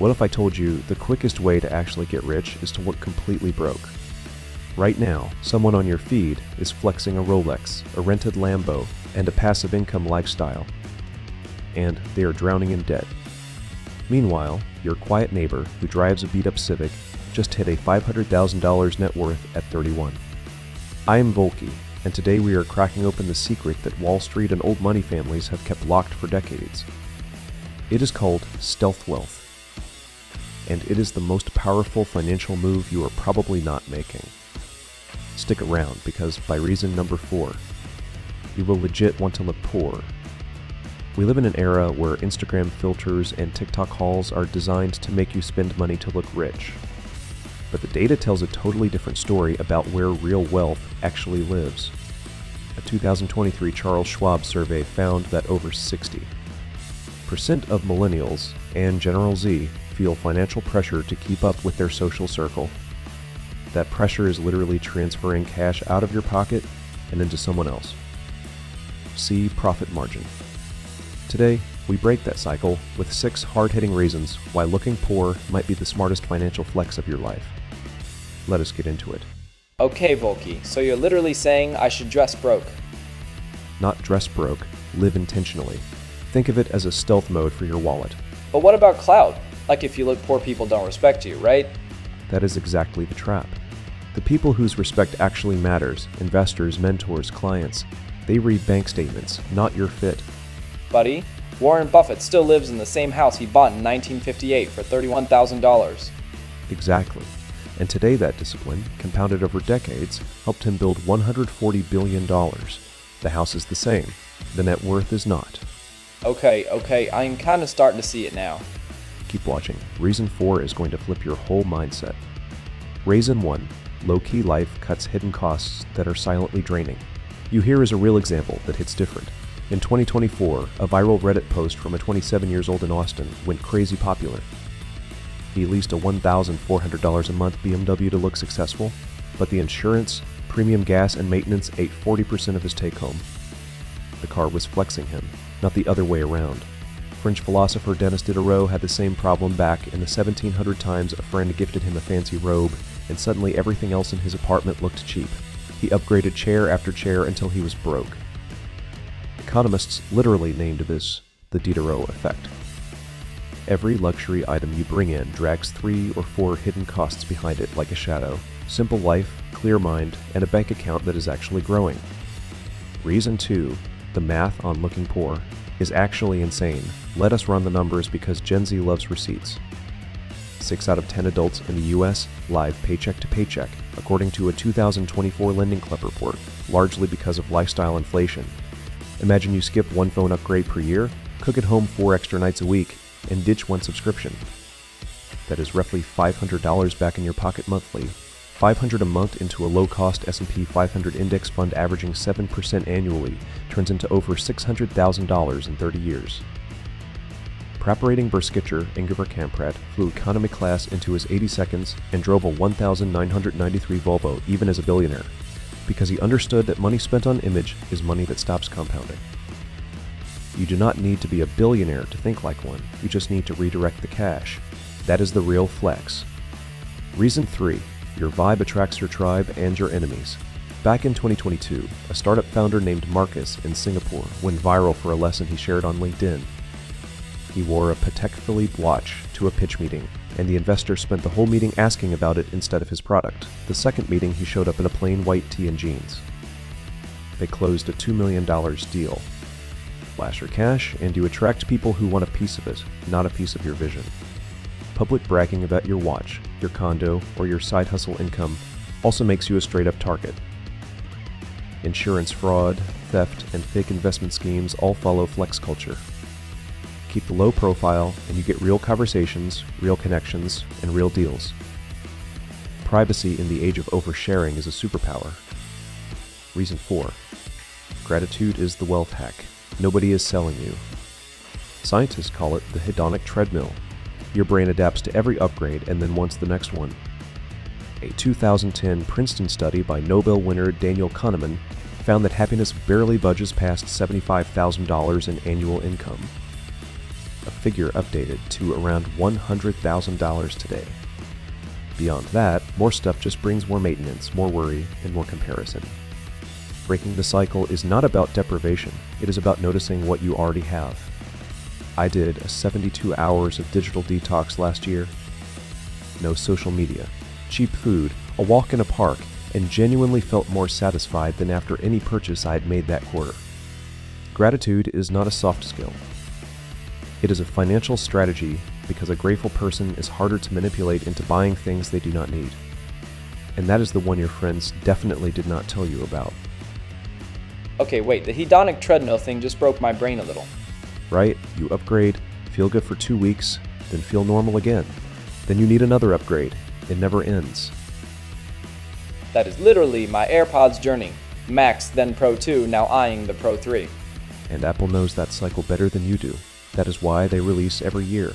What if I told you the quickest way to actually get rich is to look completely broke? Right now, someone on your feed is flexing a Rolex, a rented Lambo, and a passive income lifestyle. And they are drowning in debt. Meanwhile, your quiet neighbor who drives a beat-up Civic just hit a $500,000 net worth at 31. I am Volky, and today we are cracking open the secret that Wall Street and old money families have kept locked for decades. It is called stealth wealth. And it is the most powerful financial move you are probably not making. Stick around, because by reason number 4, you will legit want to look poor. We live in an era where Instagram filters and TikTok hauls are designed to make you spend money to look rich. But the data tells a totally different story about where real wealth actually lives. A 2023 Charles Schwab survey found that over 60% of millennials and General Z feel financial pressure to keep up with their social circle. That pressure is literally transferring cash out of your pocket and into someone else. See profit margin. Today, we break that cycle with 6 hard-hitting reasons why looking poor might be the smartest financial flex of your life. Let us get into it. Okay, Volky, so you're literally saying I should dress broke. Not dress broke, live intentionally. Think of it as a stealth mode for your wallet. But what about clout? Like if you look poor, people don't respect you, right? That is exactly the trap. The people whose respect actually matters, investors, mentors, clients, they read bank statements, not your fit. Buddy, Warren Buffett still lives in the same house he bought in 1958 for $31,000. Exactly. And today that discipline, compounded over decades, helped him build $140 billion. The house is the same. The net worth is not. Okay, I'm kind of starting to see it now. Keep watching. Reason 4 is going to flip your whole mindset. Reason 1, low-key life cuts hidden costs that are silently draining. You here is a real example that hits different. In 2024, a viral Reddit post from a 27-year-old in Austin went crazy popular. He leased a $1,400 a month BMW to look successful, but the insurance, premium gas, and maintenance ate 40% of his take-home. The car was flexing him, not the other way around. French philosopher Denis Diderot had the same problem back in the 1700 times a friend gifted him a fancy robe, and suddenly everything else in his apartment looked cheap. He upgraded chair after chair until he was broke. Economists literally named this the Diderot effect. Every luxury item you bring in drags 3 or 4 hidden costs behind it like a shadow. Simple life, clear mind, and a bank account that is actually growing. Reason 2, the math on looking poor, is actually insane. Let us run the numbers because Gen Z loves receipts. 6 out of 10 adults in the US live paycheck to paycheck, according to a 2024 Lending Club report, largely because of lifestyle inflation. Imagine you skip 1 phone upgrade per year, cook at home 4 extra nights a week, and ditch 1 subscription. That is roughly $500 back in your pocket monthly. $500 a month into a low-cost S&P 500 index fund averaging 7% annually turns into over $600,000 in 30 years. Praparating Berskitcher Ingvar Kamprad flew economy class into his 80 seconds and drove a 1,993 Volvo even as a billionaire, because he understood that money spent on image is money that stops compounding. You do not need to be a billionaire to think like one, you just need to redirect the cash. That is the real flex. Reason 3, your vibe attracts your tribe and your enemies. Back in 2022, a startup founder named Marcus in Singapore went viral for a lesson he shared on LinkedIn. He wore a Patek Philippe watch to a pitch meeting, and the investor spent the whole meeting asking about it instead of his product. The second meeting, he showed up in a plain white tee and jeans. They closed a $2 million deal. Flash your cash, and you attract people who want a piece of it, not a piece of your vision. Public bragging about your watch, your condo, or your side hustle income also makes you a straight-up target. Insurance fraud, theft, and fake investment schemes all follow flex culture. Keep the low profile, and you get real conversations, real connections, and real deals. Privacy in the age of oversharing is a superpower. Reason 4. Gratitude is the wealth hack. Nobody is selling you. Scientists call it the hedonic treadmill. Your brain adapts to every upgrade and then wants the next one. A 2010 Princeton study by Nobel winner Daniel Kahneman found that happiness barely budges past $75,000 in annual income. a figure updated to around $100,000 today. Beyond that, more stuff just brings more maintenance, more worry, and more comparison. Breaking the cycle is not about deprivation, it is about noticing what you already have. I did a 72 hours of digital detox last year. No social media, cheap food, a walk in a park, and genuinely felt more satisfied than after any purchase I had made that quarter. Gratitude is not a soft skill. It is a financial strategy because a grateful person is harder to manipulate into buying things they do not need. And that is the one your friends definitely did not tell you about. Okay, wait, the hedonic treadmill thing just broke my brain a little. Right? You upgrade, feel good for 2 weeks, then feel normal again. Then you need another upgrade. It never ends. That is literally my AirPods journey. Max, then Pro 2, now eyeing the Pro 3. And Apple knows that cycle better than you do. That is why they release every year.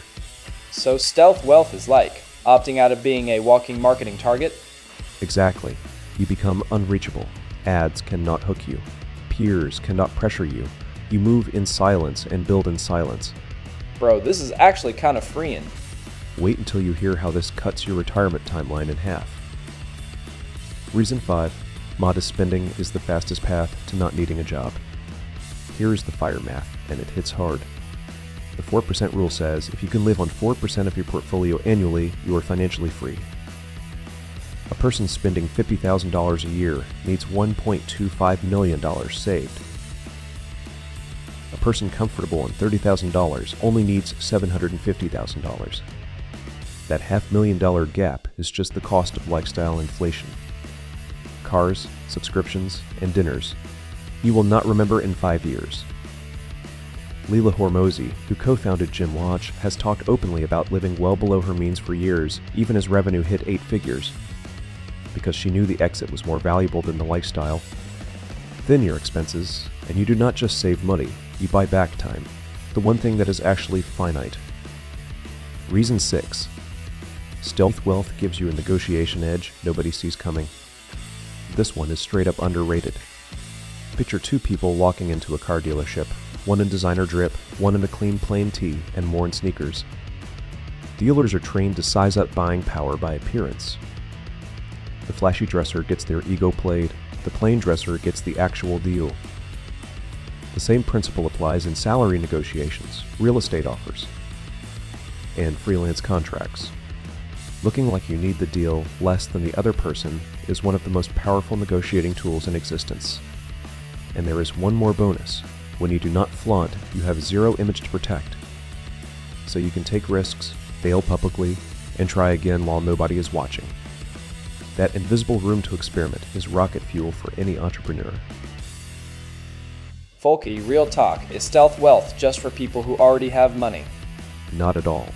So stealth wealth is like opting out of being a walking marketing target? Exactly. You become unreachable. Ads cannot hook you. Peers cannot pressure you. You move in silence and build in silence. Bro, this is actually kind of freeing. Wait until you hear how this cuts your retirement timeline in half. Reason 5. Modest spending is the fastest path to not needing a job. Here is the fire math, and it hits hard. The 4% rule says if you can live on 4% of your portfolio annually, you are financially free. A person spending $50,000 a year needs $1.25 million saved. A person comfortable on $30,000 only needs $750,000. That $500,000 gap is just the cost of lifestyle inflation. Cars, subscriptions, and dinners. You will not remember in 5 years. Leila Hormozi, who co-founded Gym Watch, has talked openly about living well below her means for years, even as revenue hit 8 figures. Because she knew the exit was more valuable than the lifestyle. Thin your expenses, and you do not just save money, you buy back time, the one thing that is actually finite. Reason 6. Stealth wealth gives you a negotiation edge nobody sees coming. This one is straight up underrated. Picture 2 people walking into a car dealership, one in designer drip, one in a clean plain tee, and more in sneakers. Dealers are trained to size up buying power by appearance. The flashy dresser gets their ego played, the plain dresser gets the actual deal. The same principle applies in salary negotiations, real estate offers, and freelance contracts. Looking like you need the deal less than the other person is one of the most powerful negotiating tools in existence. And there is one more bonus. When you do not flaunt, you have zero image to protect. So you can take risks, fail publicly, and try again while nobody is watching. That invisible room to experiment is rocket fuel for any entrepreneur. Volky, real talk, is stealth wealth just for people who already have money? Not at all.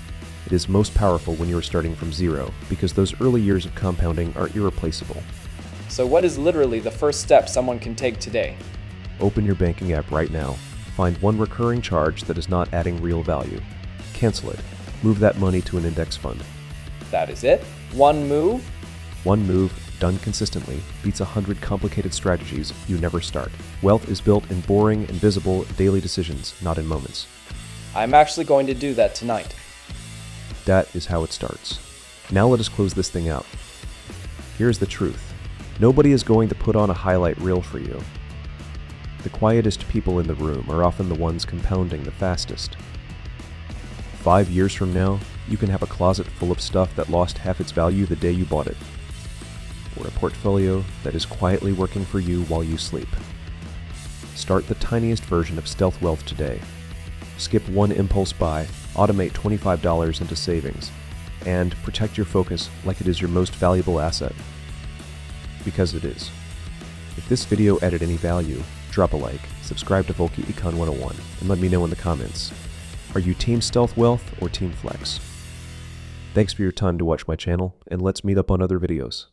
It is most powerful when you are starting from zero, because those early years of compounding are irreplaceable. So what is literally the first step someone can take today? Open your banking app right now. Find one recurring charge that is not adding real value. Cancel it. Move that money to an index fund. That is it? One move? One move, done consistently, beats 100 complicated strategies you never start. Wealth is built in boring, invisible, daily decisions, not in moments. I'm actually going to do that tonight. That is how it starts. Now let us close this thing out. Here's the truth. Nobody is going to put on a highlight reel for you. The quietest people in the room are often the ones compounding the fastest. 5 years from now, you can have a closet full of stuff that lost half its value the day you bought it. Or a portfolio that is quietly working for you while you sleep. Start the tiniest version of stealth wealth today. Skip one impulse buy, automate $25 into savings, and protect your focus like it is your most valuable asset. Because it is. If this video added any value, drop a like, subscribe to Volky Econ 101, and let me know in the comments. Are you Team Stealth Wealth or Team Flex? Thanks for your time to watch my channel, and let's meet up on other videos.